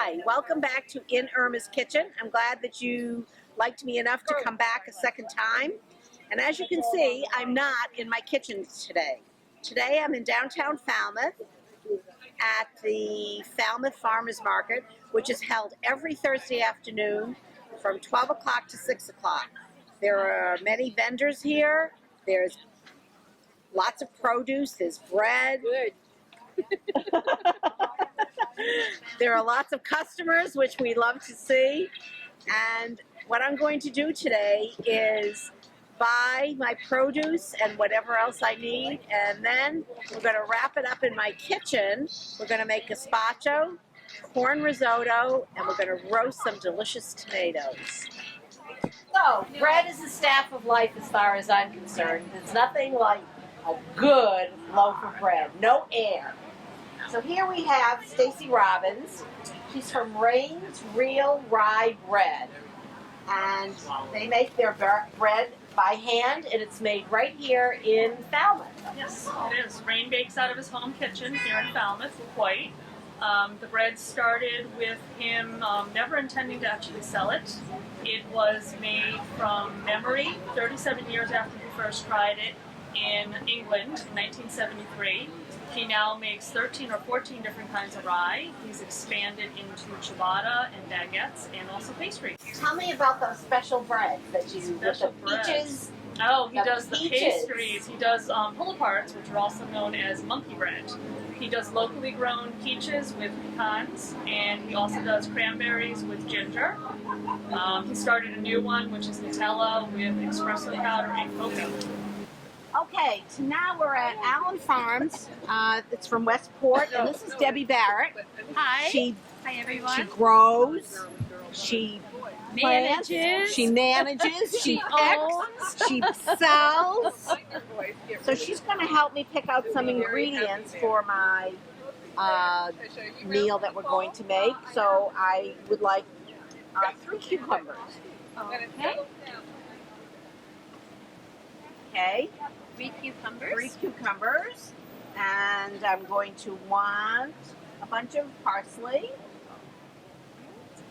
Hi, welcome back to In Irma's Kitchen. I'm glad that you liked me enough to come back a second time. And as you can see, I'm not in my kitchen today. Today I'm in downtown Falmouth at the Falmouth Famers Market, which is held every Thursday afternoon from 12 o'clock to 6 o'clock. There are many vendors here. There's lots of produce. There's bread. Good. There are lots of customers, which we love to see. And what I'm going to do today is buy my produce and whatever else I need. And then we're going to wrap it up in my kitchen. We're going to make gazpacho, corn risotto, and we're going to roast some delicious tomatoes. So, bread is the staff of life as far as I'm concerned. There's nothing like a good loaf of bread. No air. So here we have Stacy Robbins. She's from Rain's Real Rye Bread. And they make their bread by hand, and it's made right here in Falmouth. Yes, it is. Rain bakes out of his home kitchen here in Falmouth, quite. The bread started with him never intending to actually sell it. It was made from memory 37 years after he first tried it in England in 1973. He now makes 13 or 14 different kinds of rye. He's expanded into ciabatta and baguettes and also pastry. Tell me about those special breads that you Special with the peaches. Oh, he does the peaches. pastries. He does pull-aparts, which are also known as monkey bread. He does locally grown peaches with pecans, and he also does cranberries with ginger. He started a new one, which is Nutella with espresso powder and cocoa. Okay, so now we're at Allen Farms. It's from Westport, and this is Debbie Barrett. Hi. Hi, everyone. She grows. She plants, Manages. she manages, she picks, she sells. So she's going to help me pick out some ingredients for my meal that we're going to make. So I would like 3 cucumbers. Okay. Okay. 3 cucumbers. 3 cucumbers. And I'm going to want a bunch of parsley.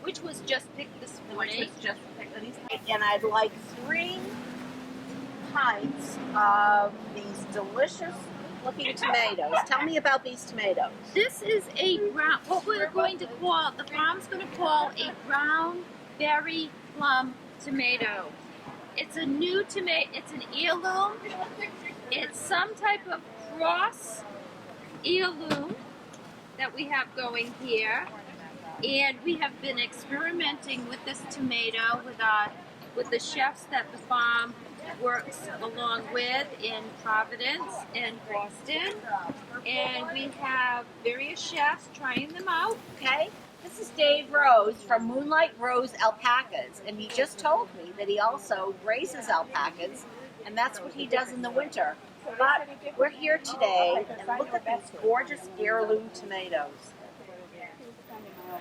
Which was just picked this morning. And I'd like 3 pints of these delicious looking tomatoes. Tell me about these tomatoes. This is a brown, what we're going to call, the farm's going to call a brown berry plum tomato. It's a new tomato, it's an heirloom. It's some type of cross heirloom that we have going here. And we have been experimenting with this tomato with the chefs that the farm works along with in Providence and Boston. And we have various chefs trying them out. Okay. This is Dave Rose from Moonlight Rose Alpacas, and he just told me that he also raises alpacas, and that's what he does in the winter. But we're here today, and look at these gorgeous heirloom tomatoes.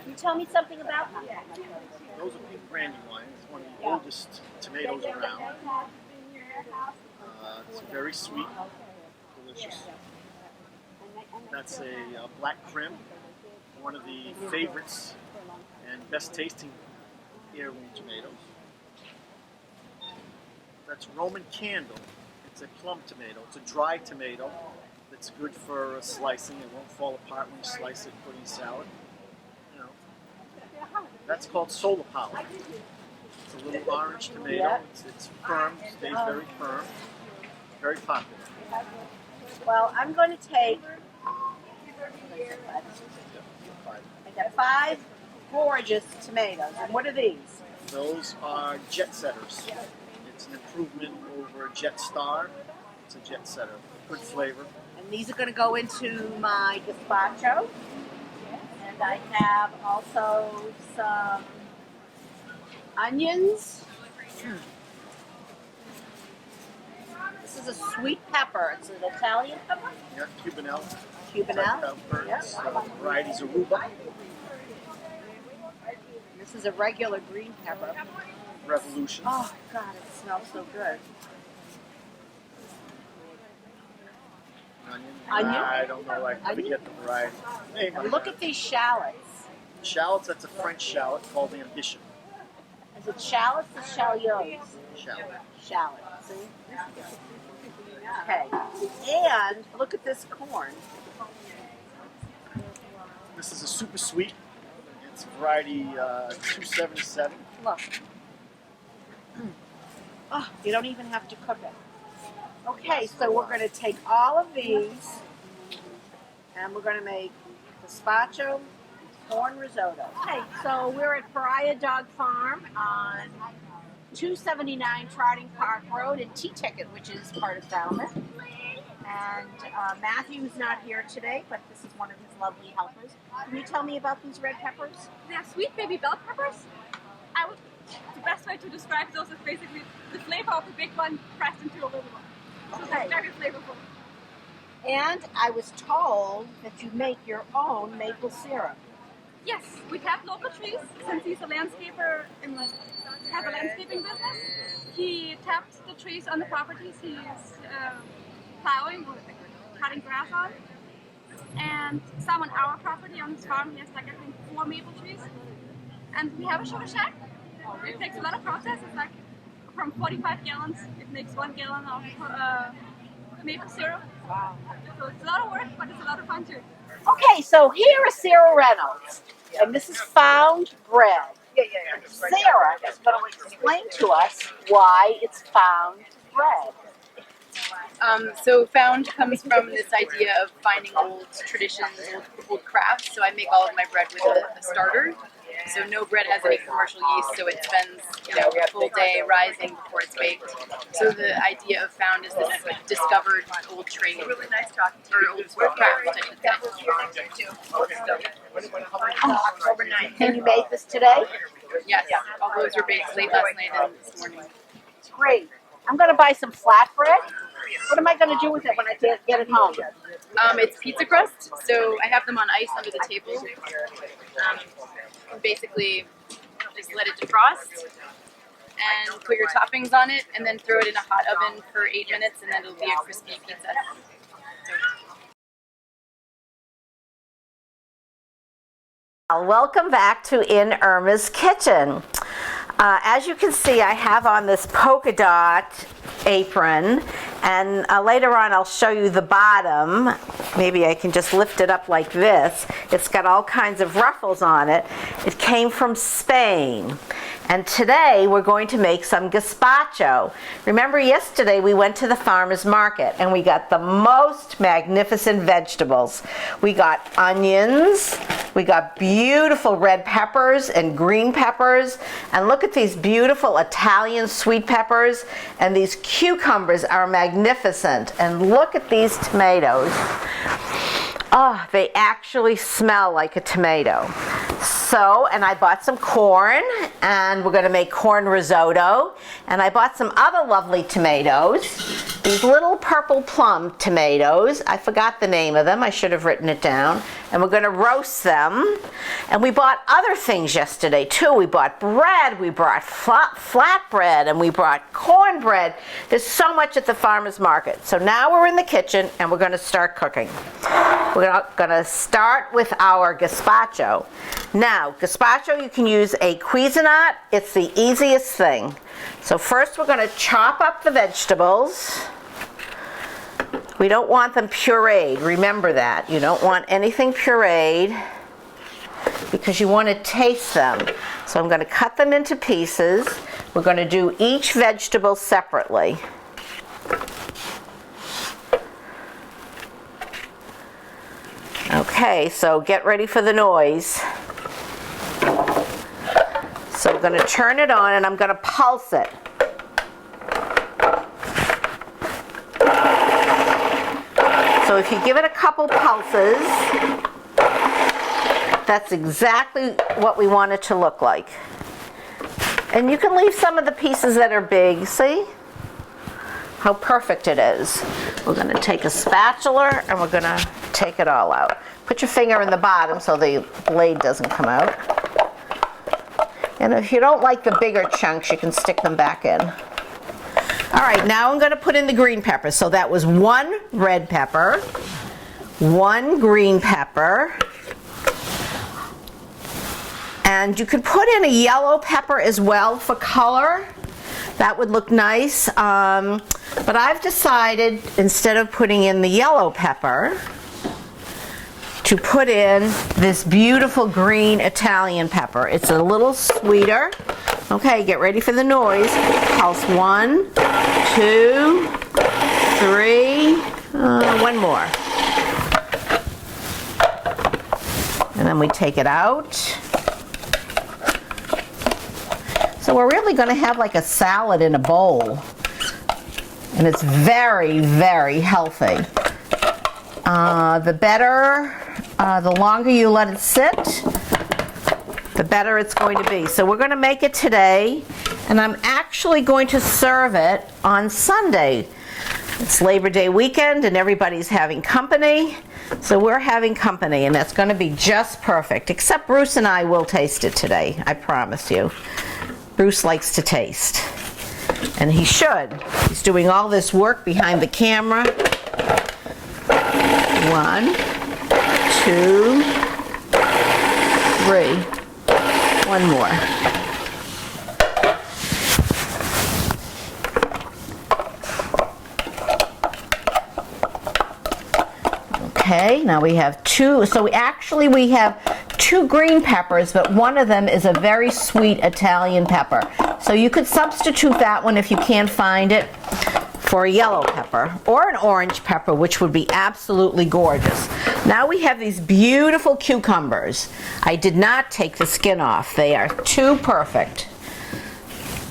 Can you tell me something about them? Those are pink brandywine. It's one of the oldest tomatoes around. It's very sweet, delicious. That's a black prim, one of the favorites and best tasting heirloom tomatoes. That's Roman Candle. It's a plum tomato. It's a dry tomato that's good for slicing. It won't fall apart when you slice it, put it in salad. That's called solar power. It's a little orange tomato. It's firm, stays very firm, very popular. Well, I'm going to take, I got 5 gorgeous tomatoes. And what are these? Those are jet setters. It's an improvement over a jet star. It's a jet setter. Good flavor. And these are going to go into my gazpacho. And I have also some onions. This is a sweet pepper. It's an Italian pepper. Yeah, Cubanelle. Cubanelle. Pepper. Yeah. It's, varieties of rhubarb. This is a regular green pepper. Revolution. Oh, God, it smells so good. Onion. Onion? I don't know. I forget the variety. And look at these shallots. Shallots, that's a French shallot called ambition. Is it shallots or shallots? Shallot. Shallot. See? Okay. And look at this corn. This is a super sweet. It's variety 277. Look. Oh, you don't even have to cook it. Okay, so we're going to take all of these and we're going to make gazpacho corn risotto. Okay, so we're at Pariah Dog Farm on 279 Trotting Park Road in T-Ticket, which is part of Falmouth. And Matthew's not here today, but this is one of his lovely helpers. Can you tell me about these red peppers? They're sweet baby bell peppers. The best way to describe those is basically the flavor of the big one pressed into a little one. So Okay. they're very flavorful. And I was told that you make your own maple syrup. Yes, we have local trees. Since he's a landscaper and has a landscaping business, he tapped the trees on the properties he's plowing or cutting grass on. And some on our property on his farm, he has like I think 4 maple trees. And we have a sugar shack. It takes a lot of process. It's like from 45 gallons, it makes 1 gallon of maple syrup. Wow. So it's a lot of work, but it's a lot of fun too. Okay, so here is Sarah Reynolds, and this is Found Bread. Sarah is going to explain to us why it's Found Bread. So found comes from this idea of finding old traditions, old crafts. So I make all of my bread with a starter. So no bread has any commercial yeast, so it spends a full day rising before it's baked. So the idea of found is this discovered old trade, or old craft, I should say. October 9th. And you made this today? Yes, all those were baked late last night and this morning. Great. I'm going to buy some flatbread. What am I going to do with it when I get it home? It's pizza crust, so I have them on ice under the table. Basically, just let it defrost and put your toppings on it, and then throw it in a hot oven for 8 minutes, and then it'll be a crispy pizza. Welcome back to In Irma's Kitchen. As you can see, I have on this polka dot apron, and later on I'll show you the bottom. Maybe I can just lift it up like this. It's got all kinds of ruffles on it. It came from Spain. And today we're going to make some gazpacho. Remember yesterday we went to the farmer's market and we got the most magnificent vegetables. We got onions, we got beautiful red peppers and green peppers, and look at these beautiful Italian sweet peppers, and these cucumbers are magnificent, and look at these tomatoes. Oh, they actually smell like a tomato. So, and I bought some corn, and we're going to make corn risotto. And I bought some other lovely tomatoes, these little purple plum tomatoes. I forgot the name of them. I should have written it down. And we're going to roast them. And we bought other things yesterday too. We bought bread, we brought flatbread, and we brought cornbread. There's so much at the farmer's market. So now we're in the kitchen and we're going to start cooking. We're going to start with our gazpacho. Now, gazpacho, you can use a Cuisinart. It's the easiest thing. So first we're going to chop up the vegetables. We don't want them pureed. Remember that. You don't want anything pureed because you want to taste them. So I'm going to cut them into pieces. We're going to do each vegetable separately. Okay, so get ready for the noise. So I'm going to turn it on and I'm going to pulse it. So if you give it a couple pulses, that's exactly what we want it to look like. And you can leave some of the pieces that are big. See how perfect it is. We're going to take a spatula and we're going to take it all out. Put your finger in the bottom so the blade doesn't come out. And if you don't like the bigger chunks, you can stick them back in. All right, now I'm going to put in the green pepper. So that was 1 red pepper, 1 green pepper, And you could put in a yellow pepper as well for color. That would look nice. But I've decided, instead of putting in the yellow pepper, to put in this beautiful green Italian pepper. It's a little sweeter. Okay, get ready for the noise. Pulse 1, 2, 3, one more. And then we take it out. So we're really going to have like a salad in a bowl. And it's very, very healthy. The better, the longer you let it sit, the better it's going to be. So we're going to make it today, and I'm actually going to serve it on Sunday. It's Labor Day weekend and everybody's having company, so we're having company, and that's going to be just perfect, except Bruce and I will taste it today, I promise you. Bruce likes to taste, and he should. He's doing all this work behind the camera. 1, 2, 3. One more. Okay, now we have 2. So we have 2 green peppers, but one of them is a very sweet Italian pepper. So you could substitute that one if you can't find it for a yellow pepper or an orange pepper, which would be absolutely gorgeous. Now we have these beautiful cucumbers. I did not take the skin off. They are too perfect.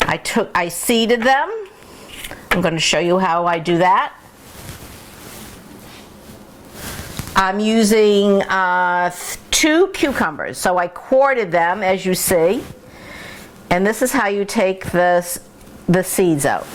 I seeded them. I'm going to show you how I do that. I'm using 2 cucumbers. So I quartered them, as you see. And this is how you take the seeds out.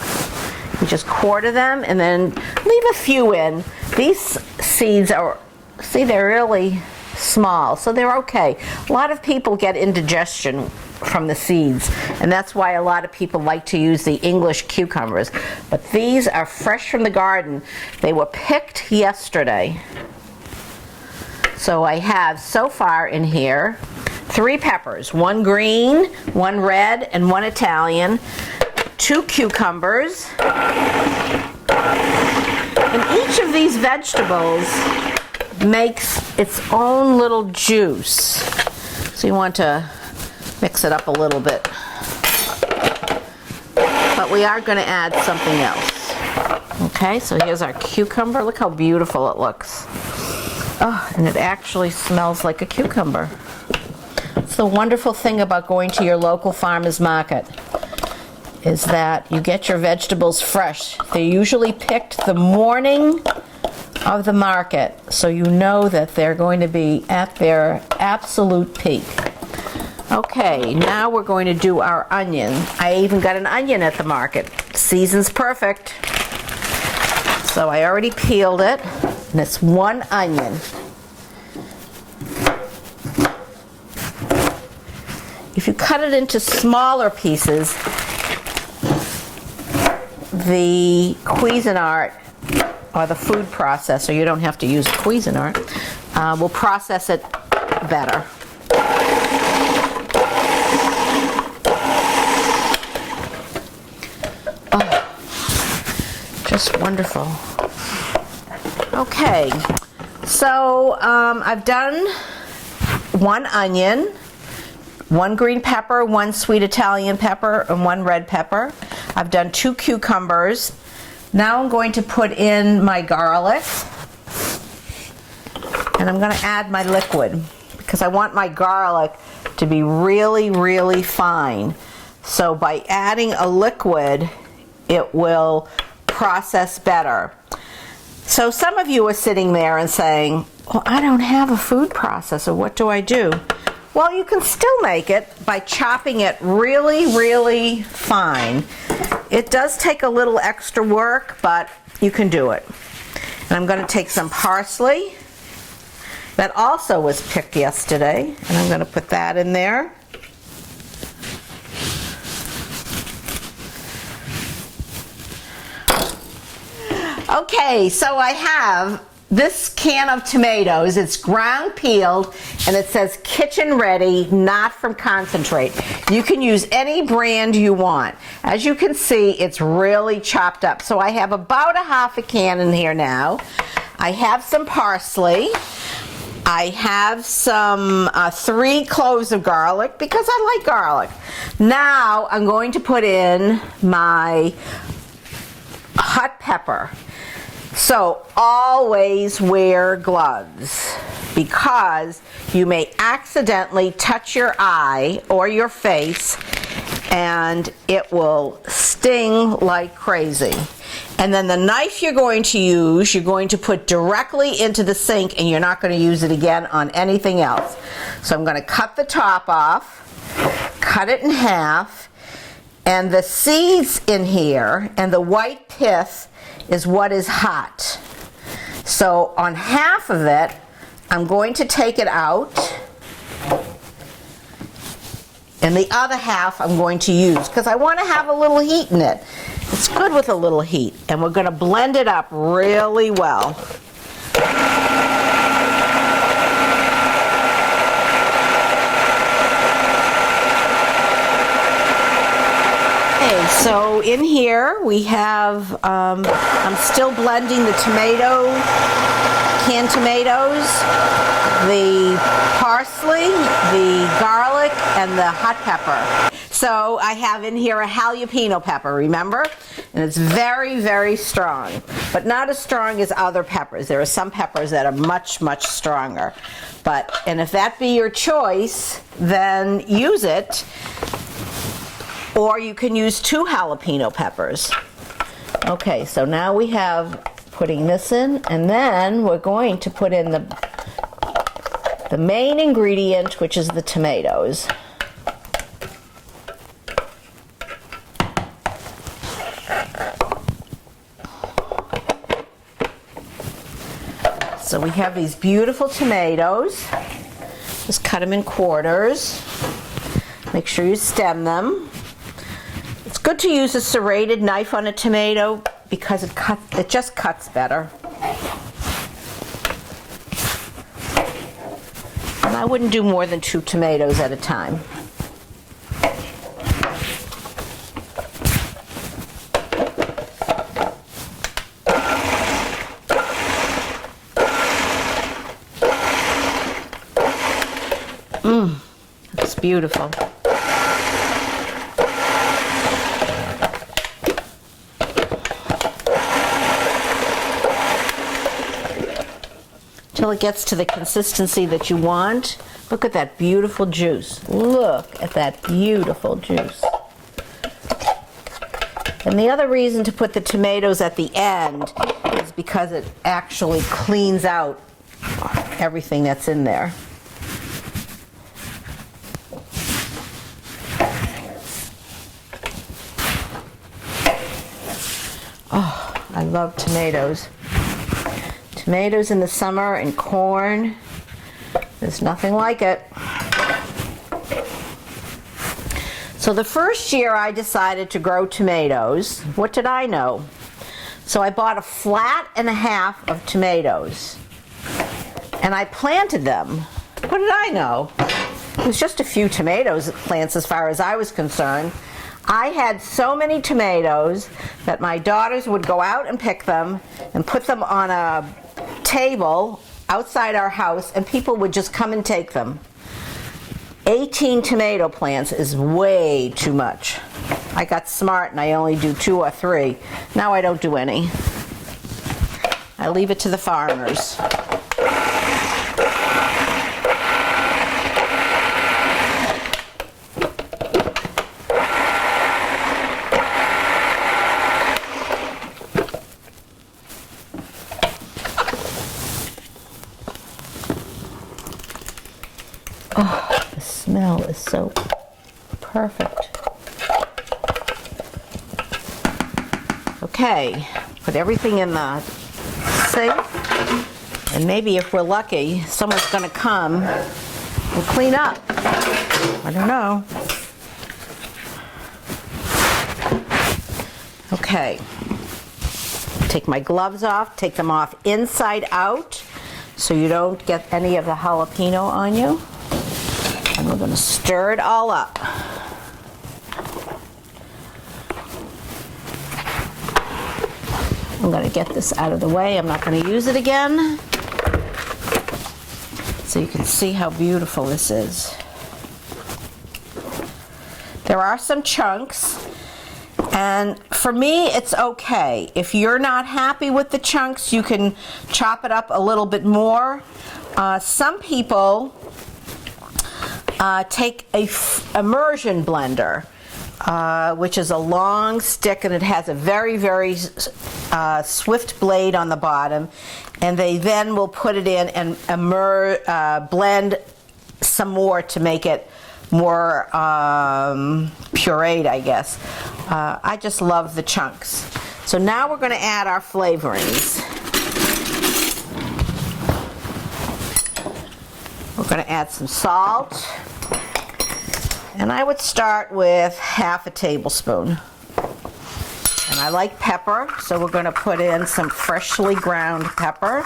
You just quarter them and then leave a few in. These seeds are, see, they're really small, so they're okay. A lot of people get indigestion from the seeds, and that's why a lot of people like to use the English cucumbers. But these are fresh from the garden. They were picked yesterday. So I have so far in here 3 peppers, 1 green, 1 red, and 1 Italian. 2 cucumbers, and each of these vegetables makes its own little juice. So you want to mix it up a little bit. But we are going to add something else. Okay, so here's our cucumber. Look how beautiful it looks. Oh, and it actually smells like a cucumber. It's the wonderful thing about going to your local farmer's market, is that you get your vegetables fresh. They're usually picked the morning of the market, so you know that they're going to be at their absolute peak. Okay, now we're going to do our onion. I even got an onion at the market. Season's perfect. So I already peeled it, and it's 1 onion. If you cut it into smaller pieces, the Cuisinart, or the food processor, you don't have to use Cuisinart, will process it better. Oh, just wonderful. Okay, so I've done 1 onion, 1 green pepper, 1 sweet Italian pepper, and 1 red pepper. I've done 2 cucumbers. Now I'm going to put in my garlic, and I'm going to add my liquid because I want my garlic to be really, really fine. So by adding a liquid, it will process better. So some of you are sitting there and saying, well, I don't have a food processor. What do I do? Well, you can still make it by chopping it really, really fine. It does take a little extra work, but you can do it. And I'm going to take some parsley that also was picked yesterday, and I'm going to put that in there. Okay, so I have this can of tomatoes, it's ground peeled, and it says kitchen ready, not from concentrate. You can use any brand you want. As you can see, it's really chopped up. So I have about a half a can in here now. I have some parsley. I have some 3 cloves of garlic because I like garlic. Now I'm going to put in my hot pepper. So always wear gloves because you may accidentally touch your eye or your face and it will sting like crazy. And then the knife you're going to use, you're going to put directly into the sink and you're not going to use it again on anything else. So I'm going to cut the top off, cut it in half, and the seeds in here and the white pith is what is hot. So on half of it, I'm going to take it out, and the other half I'm going to use because I want to have a little heat in it. It's good with a little heat, and we're going to blend it up really well. Okay, so in here we have, I'm still blending the canned tomatoes, the parsley, the garlic, and the hot pepper. So I have in here a jalapeno pepper, remember? And it's very, very strong, but not as strong as other peppers. There are some peppers that are much, much stronger. And if that be your choice, then use it. Or you can use 2 jalapeno peppers. Okay, so now we have putting this in, and then we're going to put in the main ingredient, which is the tomatoes. So we have these beautiful tomatoes. Just cut them in quarters. Make sure you stem them. It's good to use a serrated knife on a tomato because it just cuts better. And I wouldn't do more than 2 tomatoes at a time. That's beautiful. Till it gets to the consistency that you want. Look at that beautiful juice. Look at that beautiful juice. And the other reason to put the tomatoes at the end is because it actually cleans out everything that's in there. Oh, I love tomatoes. Tomatoes in the summer and corn. There's nothing like it. So the first year I decided to grow tomatoes, what did I know? So I bought a flat and a half of tomatoes. And I planted them. What did I know? It was just a few tomatoes plants as far as I was concerned. I had so many tomatoes that my daughters would go out and pick them and put them on a table outside our house, and people would just come and take them. 18 tomato plants is way too much. I got smart and I only do 2 or 3. Now I don't do any. I leave it to the farmers. Oh, the smell is so perfect. Okay, put everything in the sink, and maybe if we're lucky, someone's going to come and clean up. I don't know. Okay, take my gloves off, take them off inside out so you don't get any of the jalapeno on you. And we're going to stir it all up. I'm going to get this out of the way. I'm not going to use it again. So you can see how beautiful this is. There are some chunks, and for me it's okay. If you're not happy with the chunks, you can chop it up a little bit more. Some people take a immersion blender, which is a long stick, and it has a very, very swift blade on the bottom, and they then will put it in and blend some more to make it more pureed, I guess. I just love the chunks. So now we're going to add our flavorings. We're going to add some salt, and I would start with half a tablespoon. And I like pepper, so we're going to put in some freshly ground pepper.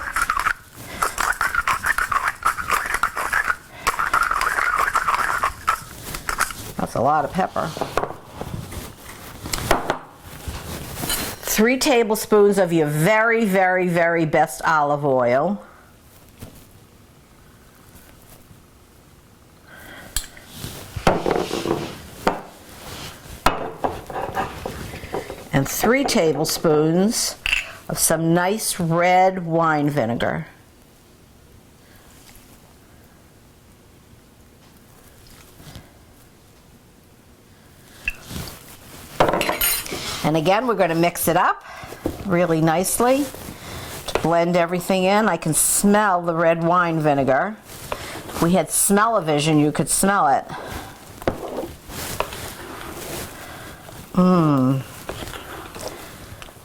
That's a lot of pepper. 3 tablespoons of your very, very, very best olive oil. And 3 tablespoons of some nice red wine vinegar. And again, we're going to mix it up really nicely to blend everything in. I can smell the red wine vinegar. If we had smell-o-vision, you could smell it.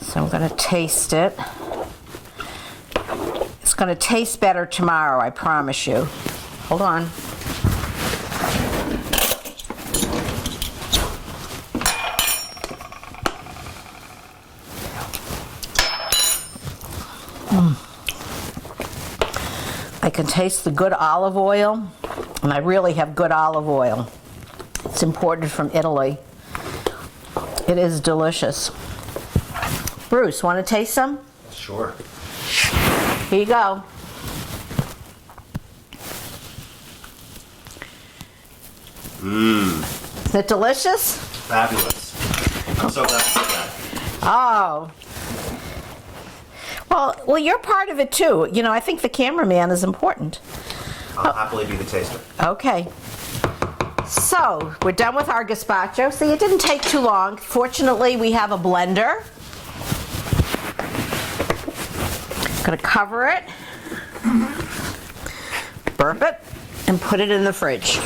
So I'm going to taste it. It's going to taste better tomorrow, I promise you. Hold on. I can taste the good olive oil, and I really have good olive oil. It's imported from Italy. It is delicious. Bruce, want to taste some? Sure. Here you go. Is it delicious? Fabulous. I'm so glad to get that. Oh. Well, you're part of it too. You know, I think the cameraman is important. I'll happily be the taster. Okay. So, we're done with our gazpacho. See, it didn't take too long. Fortunately, we have a blender. Gonna cover it, burp it, and put it in the fridge.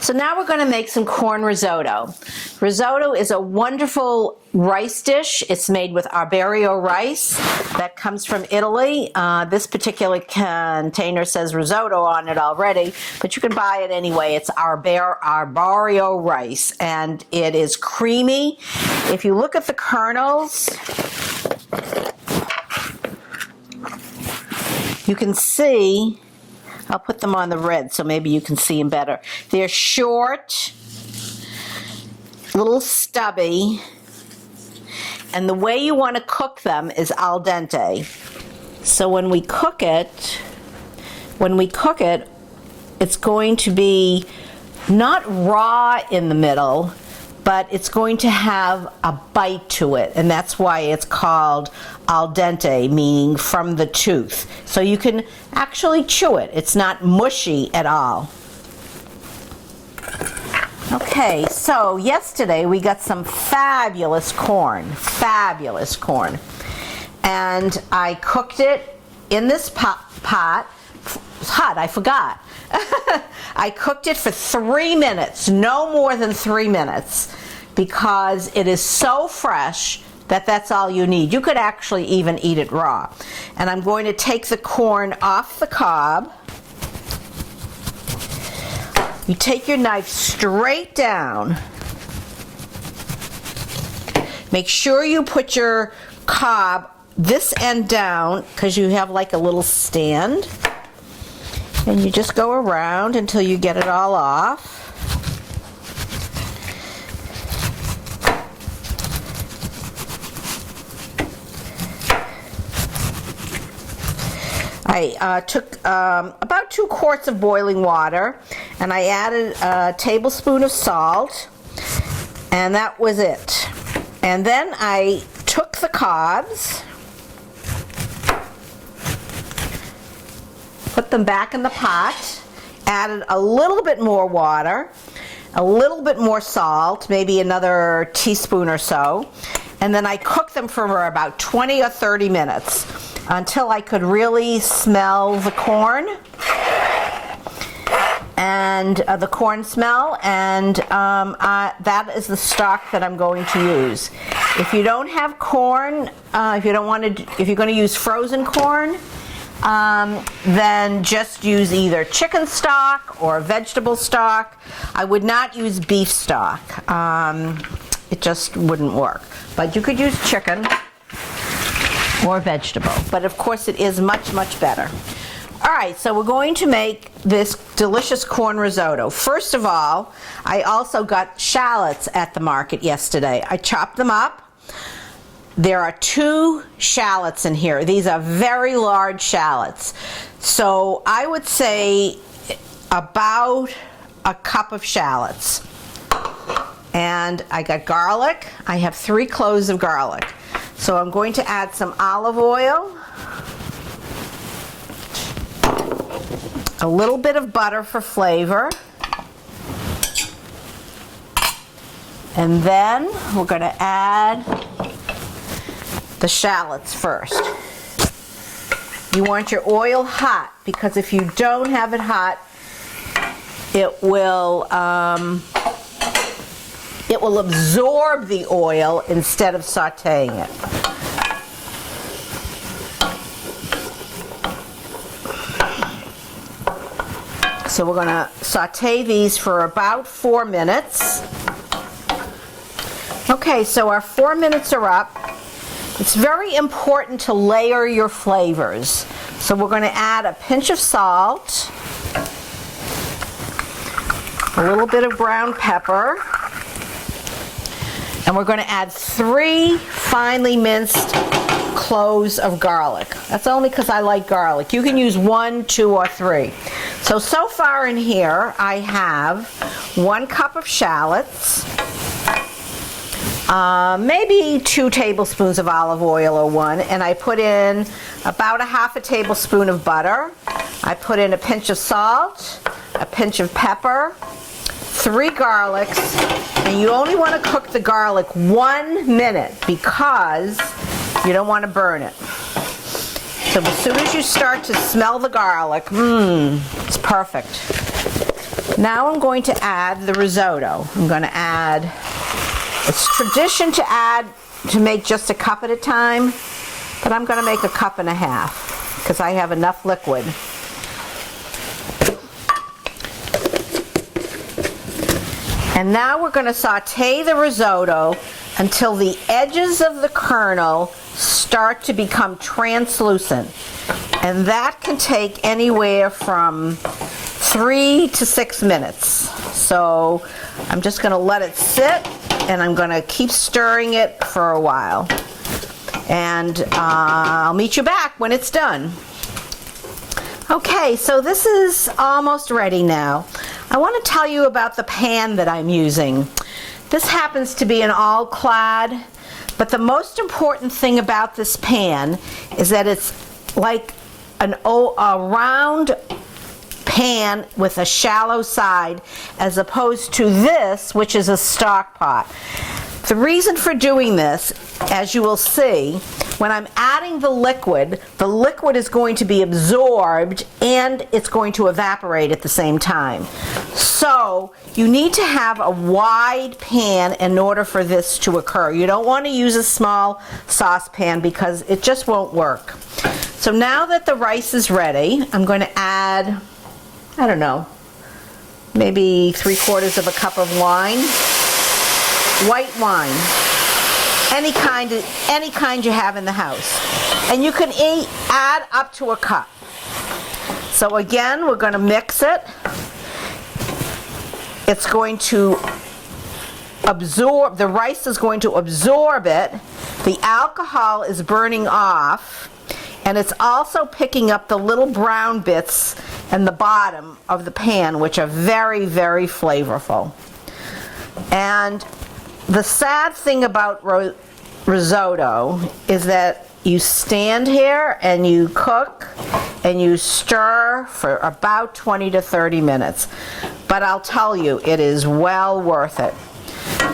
So now we're going to make some corn risotto. Risotto is a wonderful rice dish. It's made with arborio rice that comes from Italy. This particular container says risotto on it already, but you can buy it anyway. It's arborio rice, and it is creamy. If you look at the kernels, you can see, I'll put them on the red so maybe you can see them better. They're short, little stubby, and the way you want to cook them is al dente. So when we cook it, it's going to be not raw in the middle, but it's going to have a bite to it, and that's why it's called al dente, meaning from the tooth. So you can actually chew it. It's not mushy at all. Okay, so yesterday we got some fabulous corn, and I cooked it in this pot. It's hot, I forgot. I cooked it for 3 minutes, no more than 3 minutes, because it is so fresh that that's all you need. You could actually even eat it raw. And I'm going to take the corn off the cob. You take your knife straight down, Make sure you put your cob this end down because you have like a little stand. And you just go around until you get it all off. I took about 2 quarts of boiling water, and I added a tablespoon of salt, and that was it. And then I took the cobs, put them back in the pot, added a little bit more water, a little bit more salt, maybe another teaspoon or so, and then I cooked them for about 20 or 30 minutes until I could really smell the corn and the corn smell, and that is the stock that I'm going to use. If you don't have corn, if you're going to use frozen corn, then just use either chicken stock or vegetable stock. I would not use beef stock. It just wouldn't work. But you could use chicken or vegetable. But of course it is much, much better. All right, so we're going to make this delicious corn risotto. First of all, I also got shallots at the market yesterday. I chopped them up. There are 2 shallots in here. These are very large shallots. So I would say about a cup of shallots. And I got garlic. I have 3 cloves of garlic. So I'm going to add some olive oil, a little bit of butter for flavor, and then we're going to add the shallots first. You want your oil hot, because if you don't have it hot, it will absorb the oil instead of sautéing it. So we're going to sauté these for about 4 minutes. Okay, so our 4 minutes are up. It's very important to layer your flavors. So we're going to add a pinch of salt, a little bit of ground pepper, and we're going to add 3 finely minced cloves of garlic. That's only because I like garlic. You can use 1, 2, or 3. So far in here I have 1 cup of shallots, maybe 2 tablespoons of olive oil or 1, and I put in about a half a tablespoon of butter. I put in a pinch of salt, a pinch of pepper, 3 garlics, and you only want to cook the garlic 1 minute because you don't want to burn it. So as soon as you start to smell the garlic, it's perfect. Now I'm going to add the risotto. I'm going to add, it's tradition to make just a cup at a time, but I'm going to make a 1.5 cups because I have enough liquid. And now we're going to saute the risotto until the edges of the kernel start to become translucent. And that can take anywhere from 3 to 6 minutes. So I'm just going to let it sit, and I'm going to keep stirring it for a while. And I'll meet you back when it's done. Okay, so this is almost ready now. I want to tell you about the pan that I'm using. This happens to be an all-clad, but the most important thing about this pan is that it's like a round pan with a shallow side, as opposed to this, which is a stock pot. The reason for doing this, as you will see, when I'm adding the liquid is going to be absorbed and it's going to evaporate at the same time. So you need to have a wide pan in order for this to occur. You don't want to use a small saucepan because it just won't work. So now that the rice is ready, I'm going to add, I don't know, maybe 3/4 cup of wine. White wine. any kind you have in the house. And you can add up to a cup. So again, we're going to mix it. It's going to absorb, the rice is going to absorb it. The alcohol is burning off, and it's also picking up the little brown bits in the bottom of the pan, which are very, very flavorful. And the sad thing about risotto is that you stand here and you cook and you stir for about 20 to 30 minutes. But I'll tell you, it is well worth it.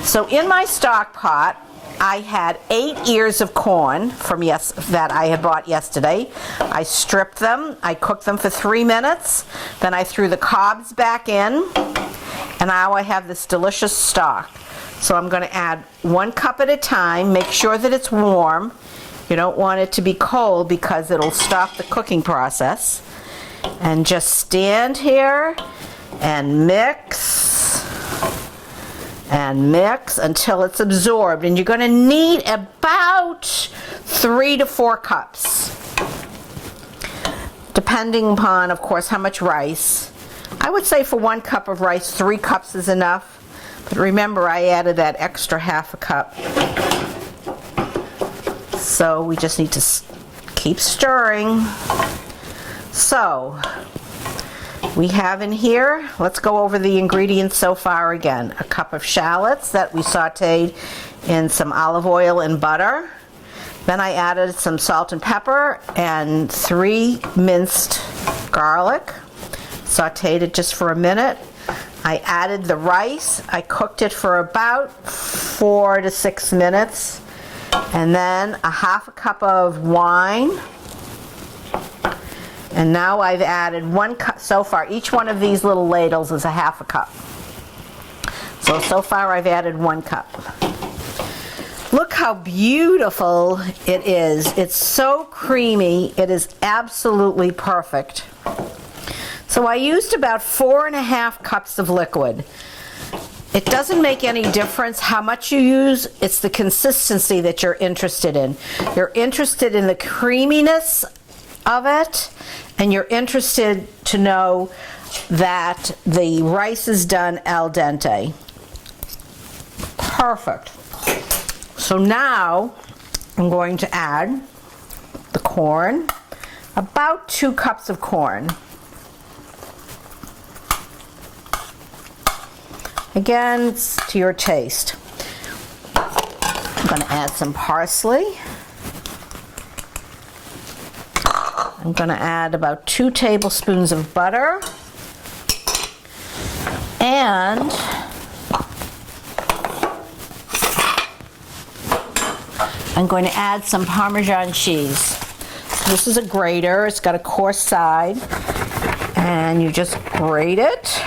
So in my stock pot, I had 8 ears of corn that I had bought yesterday. I stripped them, I cooked them for 3 minutes, then I threw the cobs back in, and now I have this delicious stock. So I'm going to add 1 cup at a time, make sure that it's warm. You don't want it to be cold because it'll stop the cooking process. And just stand here and mix until it's absorbed. And you're going to need about 3 to 4 cups, depending upon, of course, how much rice. I would say for 1 cup of rice, 3 cups is enough. But remember, I added that extra half a cup. So we just need to keep stirring. So we have in here, let's go over the ingredients so far again. A cup of shallots that we sauteed in some olive oil and butter. Then I added some salt and pepper and 3 minced garlic. Sauteed it just for a minute. I added the rice. I cooked it for about 4 to 6 minutes. And then a half a cup of wine. And now I've added 1 cup so far. Each one of these little ladles is a half a cup. So far I've added 1 cup. Look how beautiful it is. It's so creamy. It is absolutely perfect. So I used about 4.5 cups of liquid. It doesn't make any difference how much you use. It's the consistency that you're interested in. You're interested in the creaminess of it, and you're interested to know that the rice is done al dente. Perfect. So now I'm going to add the corn, about 2 cups of corn. Again, it's to your taste. I'm going to add some parsley. I'm going to add about 2 tablespoons of butter. And I'm going to add some Parmesan cheese. So this is a grater. It's got a coarse side. And you just grate it.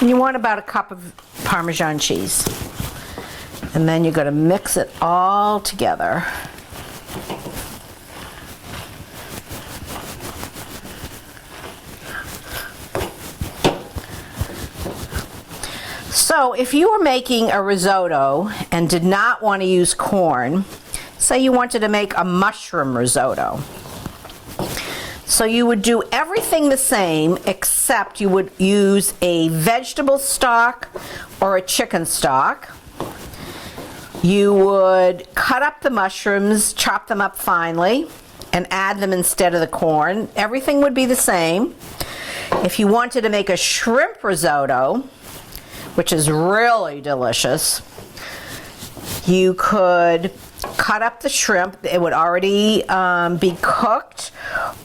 And you want about a cup of Parmesan cheese. And then you're going to mix it all together. So if you were making a risotto and did not want to use corn, say you wanted to make a mushroom risotto. So you would do everything the same, except you would use a vegetable stock or a chicken stock. You would cut up the mushrooms, chop them up finely, and add them instead of the corn. Everything would be the same. If you wanted to make a shrimp risotto, which is really delicious, you could cut up the shrimp. It would already be cooked,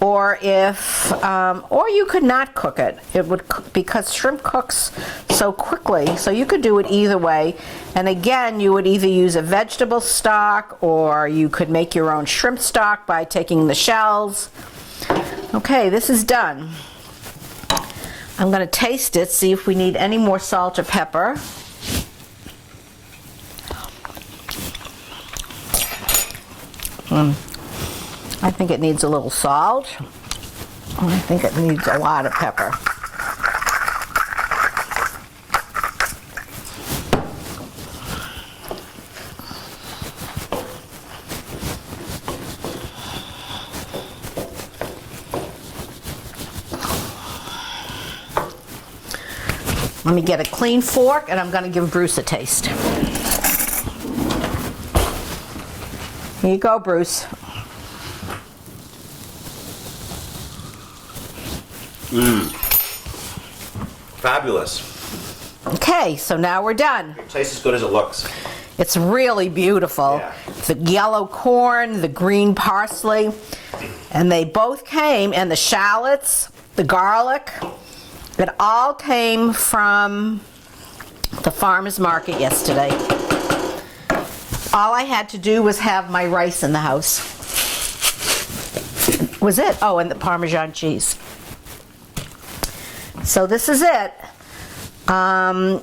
or you could not cook it. It would, because shrimp cooks so quickly. So you could do it either way. And again, you would either use a vegetable stock, or you could make your own shrimp stock by taking the shells. Okay, this is done. I'm going to taste it, see if we need any more salt or pepper. I think it needs a little salt. I think it needs a lot of pepper. Let me get a clean fork and I'm going to give Bruce a taste. Here you go, Bruce. Fabulous. Okay, so now we're done. It tastes as good as it looks. It's really beautiful. Yeah. The yellow corn, the green parsley, and they both came, and the shallots, the garlic, it all came from the farmer's market yesterday. All I had to do was have my rice in the house. Was it? Oh, and the Parmesan cheese. So this is it. I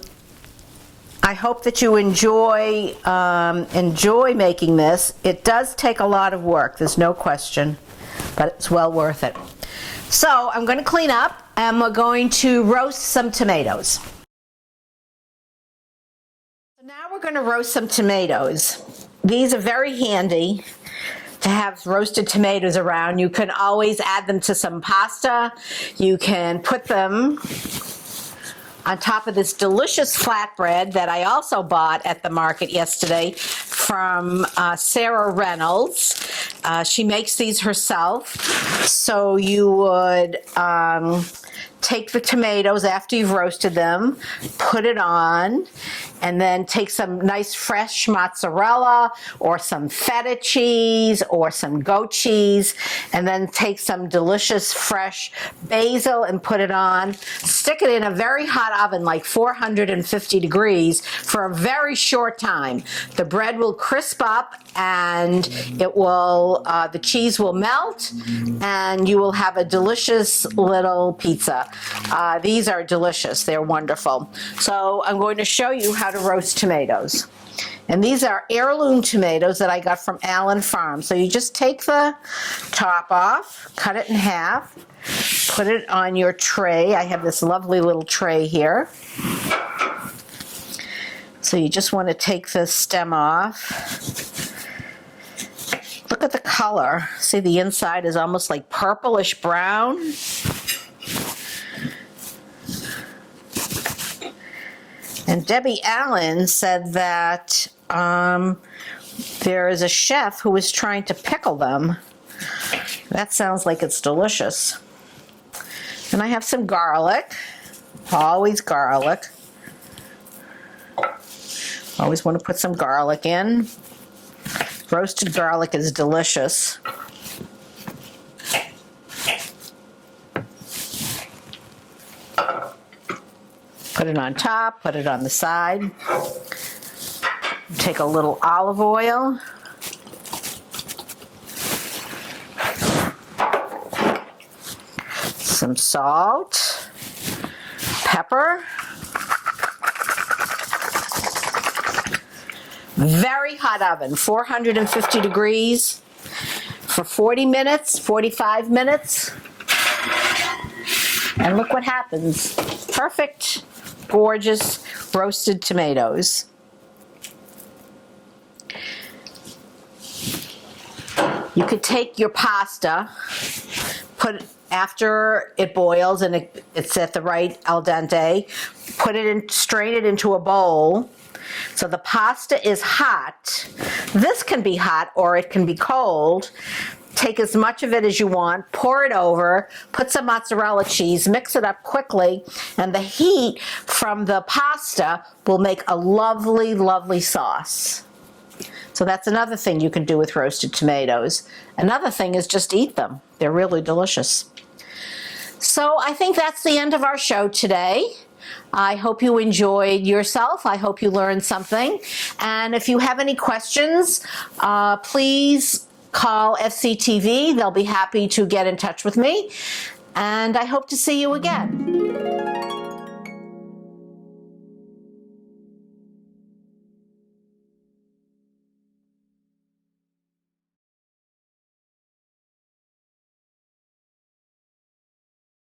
hope that you enjoy making this. It does take a lot of work, there's no question, but it's well worth it. So I'm going to clean up and we're going to roast some tomatoes. So now we're going to roast some tomatoes. These are very handy to have roasted tomatoes around. You can always add them to some pasta. You can put them on top of this delicious flatbread that I also bought at the market yesterday from Sarah Reynolds. She makes these herself. So you would take the tomatoes after you've roasted them, put it on, and then take some nice fresh mozzarella or some feta cheese or some goat cheese, and then take some delicious fresh basil and put it on. Stick it in a very hot oven, like 450 degrees, for a very short time. The bread will crisp up and it will, the cheese will melt, and you will have a delicious little pizza. These are delicious. They're wonderful. So I'm going to show you how to roast tomatoes. And these are heirloom tomatoes that I got from Allen Farm. So you just take the top off, cut it in half, put it on your tray. I have this lovely little tray here. So you just want to take the stem off. Look at the color. See, the inside is almost like purplish brown. And Debbie Allen said that there is a chef who is trying to pickle them. That sounds like it's delicious. And I have some garlic, always garlic. Always want to put some garlic in. Roasted garlic is delicious. Put it on top, put it on the side. Take a little olive oil. Some salt, pepper. Very hot oven, 450 degrees for 40 minutes, 45 minutes. And look what happens. Perfect, gorgeous roasted tomatoes. You could take your pasta, put after it boils and it's at the right al dente, put it in, strain it into a bowl. So the pasta is hot. This can be hot or it can be cold. Take as much of it as you want, pour it over, put some mozzarella cheese, mix it up quickly, and the heat from the pasta will make a lovely, lovely sauce. So that's another thing you can do with roasted tomatoes. Another thing is just eat them. They're really delicious. So I think that's the end of our show today. I hope you enjoyed yourself. I hope you learned something. And if you have any questions, please call FCTV. They'll be happy to get in touch with me. And I hope to see you again.